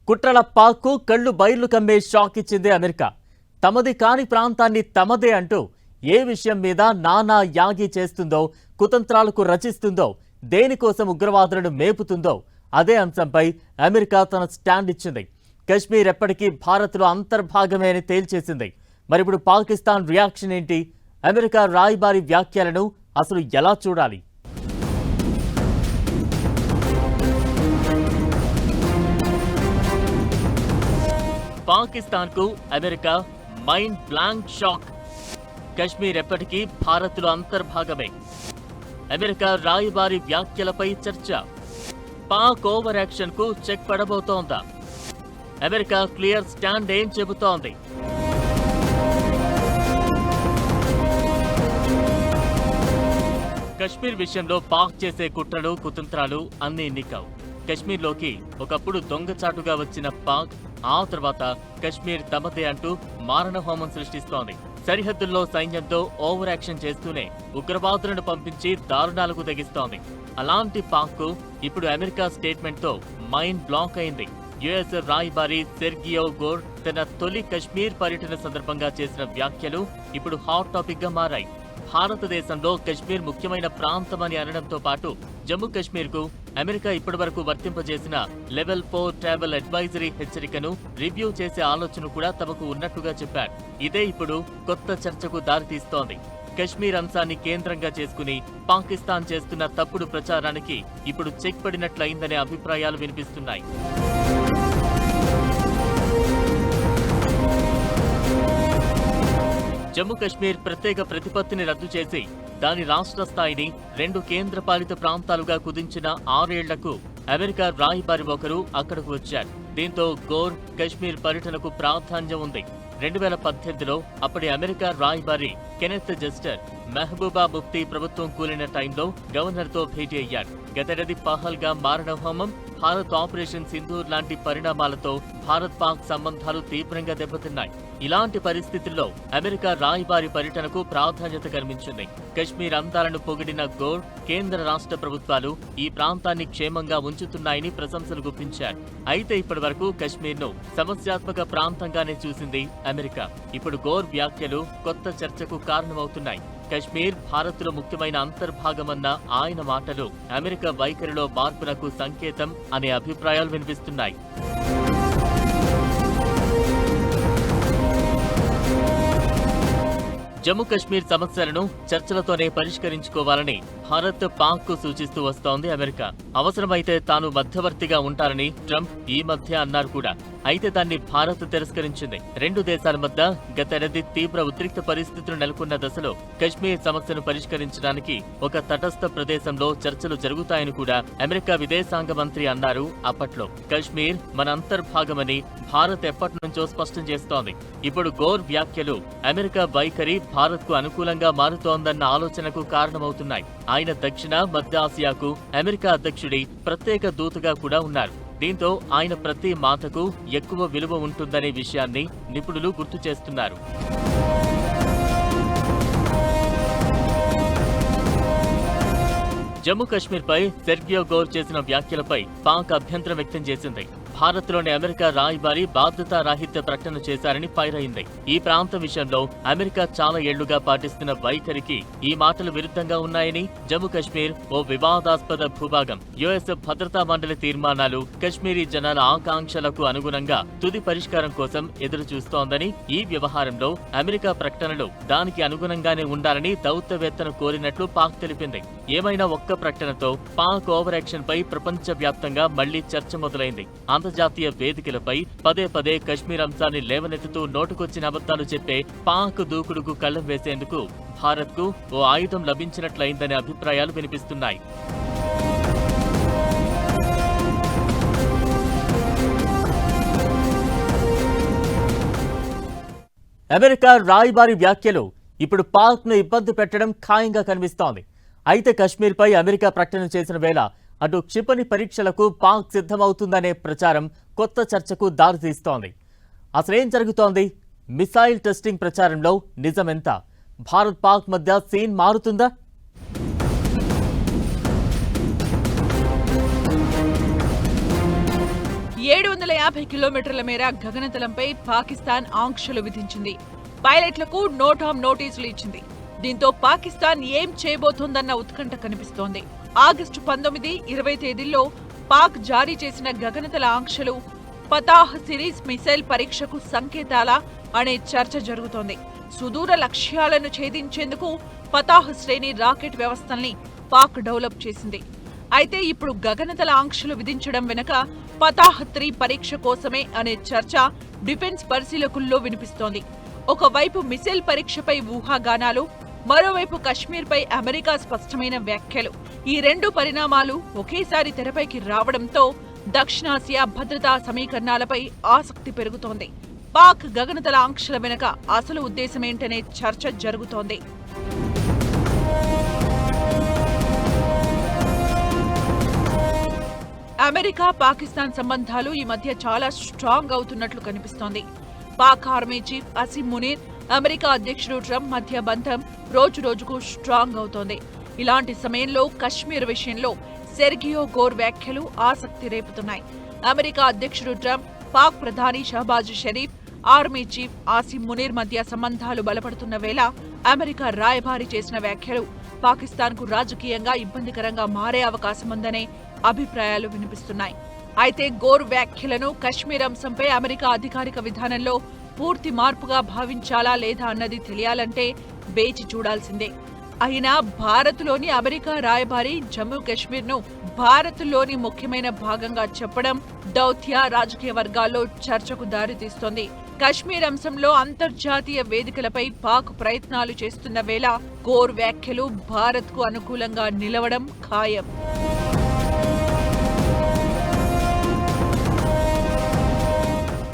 కుట్రల పాక్కు కళ్ళు బయర్లు కమ్మే షాక్ ఇచ్చింది అమెరికా. తమది కాని ప్రాంతాన్ని తమదే అంటూ ఏ విషయం మీద నానా యాగి చేస్తుందో, కుతంత్రాలకు రచిస్తుందో, దేనికోసం ఉగ్రవాదులను మేపుతుందో అదే అంశంపై అమెరికా తన స్టాండ్ ఇచ్చింది. కశ్మీర్ ఎప్పటికీ భారత్లో అంతర్భాగమే అని తేల్చేసింది. మరిప్పుడు పాకిస్తాన్ రియాక్షన్ ఏంటి? అమెరికా రాయబారి వ్యాఖ్యలను అసలు ఎలా చూడాలి? పాకిస్తాన్ కు America mind blank shock. Kashmir ఎప్పటికీ భారత్లో అంతర్భాగమే. అమెరికా రాయబారి వ్యాఖ్యలపై చర్చ. పాక్ ఓవర్ యాక్షన్ కు చెక్ పడబోతోందా? అమెరికా క్లియర్ స్టాండ్ ఏం చెబుతోంది? కశ్మీర్ విషయంలో పాక్ చేసే కుట్రలు, కుతంత్రాలు అన్నీ ఇన్ని కావు. కశ్మీర్లోకి ఒకప్పుడు దొంగచాటుగా వచ్చిన పాక్ ఆ తర్వాత కశ్మీర్ తమదే అంటూ మారణహోమం సృష్టిస్తోంది. సరిహద్దుల్లో సైన్యంతో ఓవర్ యాక్షన్ చేస్తూనే ఉగ్రవాదులను పంపించి దారుణాలకు తెగిస్తోంది. అలాంటి పాక్కు ఇప్పుడు అమెరికా స్టేట్మెంట్తో మైండ్ బ్లాక్ అయింది. యుఎస్ రాయబారి సెర్గియో గోర్ తన తొలి కశ్మీర్ పర్యటన సందర్భంగా చేసిన వ్యాఖ్యలు ఇప్పుడు హాట్ టాపిక్ గా మారాయి. భారతదేశంలో కశ్మీర్ ముఖ్యమైన ప్రాంతమని అనడంతో పాటు జమ్మూ కశ్మీర్ కు అమెరికా ఇప్పటివరకు వర్తింపజేసిన లెవెల్ 4 ట్రావెల్ అడ్వైజరీ హెచ్చరికను రివ్యూ చేసే ఆలోచన కూడా తమకు ఉన్నట్టుగా చెప్పారు. ఇదే ఇప్పుడు కొత్త చర్చకు దారితీస్తోంది. కశ్మీర్ అంశాన్ని కేంద్రంగా చేసుకుని పాకిస్తాన్ చేస్తున్న తప్పుడు ప్రచారానికి ఇప్పుడు చెక్ పడినట్లయిందనే అభిప్రాయాలు వినిపిస్తున్నాయి. జమ్మూ కశ్మీర్ ప్రత్యేక ప్రతిపత్తిని రద్దు చేసి దాని రాష్ట్ర స్థాయిని 2 కేంద్రపాలిత ప్రాంతాలుగా కుదించిన 6 ఏళ్లకు అమెరికా రాయబారి ఒకరు అక్కడకు వచ్చారు. దీంతో గోర్ కశ్మీర్ పర్యటనకు ప్రాధాన్యం ఉంది. 2018లో అప్పటి అమెరికా రాయబారి కెనెత్ జస్టర్ మెహబూబా ముఫ్తీ ప్రభుత్వం కూలిన టైంలో గవర్నర్తో భేటీ అయ్యారు. గతేడాది పహల్గామ్ మారణహోమం, భారత్ ఆపరేషన్ సింధూర్ లాంటి పరిణామాలతో భారత్ పాక్ సంబంధాలు తీవ్రంగా దెబ్బతిన్నాయి. ఇలాంటి పరిస్థితుల్లో అమెరికా రాయబారి పర్యటనకు ప్రాధాన్యత కనిపించింది. కశ్మీర్ అందాలను పొగిడిన గోర్ కేంద్ర రాష్ట్ర ప్రభుత్వాలు ఈ ప్రాంతాన్ని క్షేమంగా ఉంచుతున్నాయని ప్రశంసలు గుప్పించారు. అయితే ఇప్పటి వరకు కశ్మీర్ ను సమస్యాత్మక ప్రాంతంగానే చూసింది అమెరికా. ఇప్పుడు గోర్ వ్యాఖ్యలు కొత్త చర్చకు కారణమవుతున్నాయి. కశ్మీర్ భారత్లో ముఖ్యమైన అంతర్భాగమన్న ఆయన మాటలు అమెరికా వైఖరిలో మార్పునకు సంకేతం అనే అభిప్రాయాలు వినిపిస్తున్నాయి. జమ్మూ కశ్మీర్ సమస్యలను చర్చలతోనే పరిష్కరించుకోవాలని భారత్ పాక్ కు సూచిస్తూ వస్తోంది అమెరికా. అవసరమైతే తాను మధ్యవర్తిగా ఉంటారని ట్రంప్ ఈ మధ్య అన్నారు కూడా. అయితే దాన్ని భారత్ తిరస్కరించింది. 2 దేశాల మధ్య గతేడాది తీవ్ర ఉద్రిక్త పరిస్థితులు నెలకొన్న దశలో కశ్మీర్ సమస్యను పరిష్కరించడానికి ఒక తటస్థ ప్రదేశంలో చర్చలు జరుగుతాయని కూడా అమెరికా విదేశాంగ మంత్రి అన్నారు. అప్పట్లో కశ్మీర్ మన అంతర్భాగమని భారత్ ఎప్పటి నుంచో స్పష్టం చేస్తోంది. ఇప్పుడు గోర్ వ్యాఖ్యలు అమెరికా వైఖరి భారత్ కు అనుకూలంగా మారుతోందన్న ఆలోచనకు కారణమవుతున్నాయి. ఆయన దక్షిణ మధ్య ఆసియాకు అమెరికా అధ్యక్షుడి ప్రత్యేక దూతగా కూడా ఉన్నారు. దీంతో ఆయన ప్రతి మాటకు ఎక్కువ విలువ ఉంటుందనే విషయాన్ని నిపుణులు గుర్తు చేస్తున్నారు. జమ్మూ కశ్మీర్ పై సెర్గియో గోర్ చేసిన వ్యాఖ్యలపై పాక్ అభ్యంతరం వ్యక్తం చేసింది. భారత్లోని అమెరికా రాయబారి బాధ్యతారాహిత్య ప్రకటన చేశారని ఫైర్ అయింది. ఈ ప్రాంతం విషయంలో అమెరికా చాలా ఏళ్లుగా పాటిస్తున్న వైఖరికి ఈ మాటలు విరుద్ధంగా ఉన్నాయని, జమ్మూ కశ్మీర్ ఓ వివాదాస్పద భూభాగం, యుఎస్ భద్రతా మండలి తీర్మానాలు కశ్మీరీ జనాల ఆకాంక్షలకు అనుగుణంగా తుది పరిష్కారం కోసం ఎదురు చూస్తోందని, ఈ వ్యవహారంలో అమెరికా ప్రకటనలు దానికి అనుగుణంగానే ఉండాలని దౌత్యవేత్తను కోరినట్లు పాక్ తెలిపింది. ఏమైనా ఒక్క ప్రకటనతో పాక్ ఓవర్ యాక్షన్ పై ప్రపంచ వ్యాప్తంగా మళ్లీ చర్చ మొదలైంది. అంతర్జాతీయ వేదికలపై పదే పదే కశ్మీర్ అంశాన్ని లేవనెత్తుతూ నోటుకొచ్చిన అబద్ధాలు చెప్పే పాక్ దూకుడుకు కళ్లం వేసేందుకు భారత్ కు ఓ ఆయుధం లభించినట్లయిందనే అభిప్రాయాలు వినిపిస్తున్నాయి. అమెరికా రాయబారి వ్యాఖ్యలు ఇప్పుడు పాక్ ను ఇబ్బంది పెట్టడం ఖాయంగా కనిపిస్తోంది. అయితే కశ్మీర్పై అమెరికా ప్రకటన చేసిన వేళ అటు క్షిపణి పరీక్షలకు పాక్ సిద్ధమవుతుందనే ప్రచారం కొత్త చర్చకు దారితీస్తోంది. అసలేం జరుగుతోంది? మిసైల్ టెస్టింగ్ ప్రచారంలో నిజమెంత? భారత్ పాక్ మధ్య సీన్ మారుతుందా? 750 కిలోమీటర్ల మేర గగనతలంపై పాకిస్తాన్ ఆంక్షలు విధించింది. పైలట్లకు నోటాం నోటీసులు ఇచ్చింది. దీంతో పాకిస్తాన్ ఏం చేయబోతోందన్న ఉత్కంఠ కనిపిస్తోంది. ఆగస్టు 19, 20 తేదీల్లో పాక్ జారీ చేసిన గగనతల ఆంక్షలు ఫతాహ్ సిరీస్ మిసైల్ పరీక్షకు సంకేతాలా అనే చర్చ జరుగుతోంది. సుదూర లక్ష్యాలను ఛేదించేందుకు ఫతాహ్ శ్రేణి రాకెట్ వ్యవస్థల్ని పాక్ డెవలప్ చేసింది. అయితే ఇప్పుడు గగనతల ఆంక్షలు విధించడం వెనుక ఫతాహ్ 3 పరీక్ష కోసమే అనే చర్చ డిఫెన్స్ పరిశీలకుల్లో వినిపిస్తోంది. ఒకవైపు మిసైల్ పరీక్షపై ఊహాగానాలు, మరోవైపు కశ్మీర్పై అమెరికా స్పష్టమైన వ్యాఖ్యలు. ఈ రెండు పరిణామాలు ఒకేసారి తెరపైకి రావడంతో దక్షిణాసియా భద్రతా సమీకరణాలపై ఆసక్తి పెరుగుతోంది. పాక్ గగనతల ఆంక్షల వెనుక అసలు ఉద్దేశమేంటనే చర్చ జరుగుతోంది. అమెరికా పాకిస్తాన్ సంబంధాలు ఈ మధ్య చాలా స్ట్రాంగ్ అవుతున్నట్లు కనిపిస్తోంది. Pak army chief Asim Munir, America అధ్యక్షుడు ట్రంప్ మధ్య బంధం రోజు రోజుకు స్ట్రాంగ్ అవుతోంది. ఇలాంటి సమయంలో కశ్మీర్ విషయంలో సెర్గియో గోర్ వ్యాఖ్యలు ఆసక్తి రేపుతున్నాయి. అమెరికా అధ్యక్షుడు ట్రంప్, పాక్ ప్రధాని షహబాజ్ షరీఫ్, ఆర్మీ చీఫ్ అసీం మునీర్ మధ్య సంబంధాలు బలపడుతున్న వేళ అమెరికా రాయబారి చేసిన వ్యాఖ్యలు పాకిస్తాన్కు రాజకీయంగా ఇబ్బందికరంగా మారే అవకాశముందనే అభిప్రాయాలు వినిపిస్తున్నాయి. అయితే గోర్ వ్యాఖ్యలను కశ్మీర్ అంశంపై అమెరికా అధికారిక విధానంలో పూర్తి మార్పుగా భావించాలా లేదా అన్నది తెలియాలంటే వేచి చూడాల్సిందే. అయినా భారత్లోని అమెరికా రాయబారి జమ్మూ కశ్మీర్ను భారత్లోని ముఖ్యమైన భాగంగా చెప్పడం దౌత్య రాజకీయ వర్గాల్లో చర్చకు దారితీస్తోంది. కశ్మీర్ అంశంలో అంతర్జాతీయ వేదికలపై పాక్ ప్రయత్నాలు చేస్తున్న వేళ గోర్ వ్యాఖ్యలు భారత్కు అనుకూలంగా నిలవడం ఖాయం.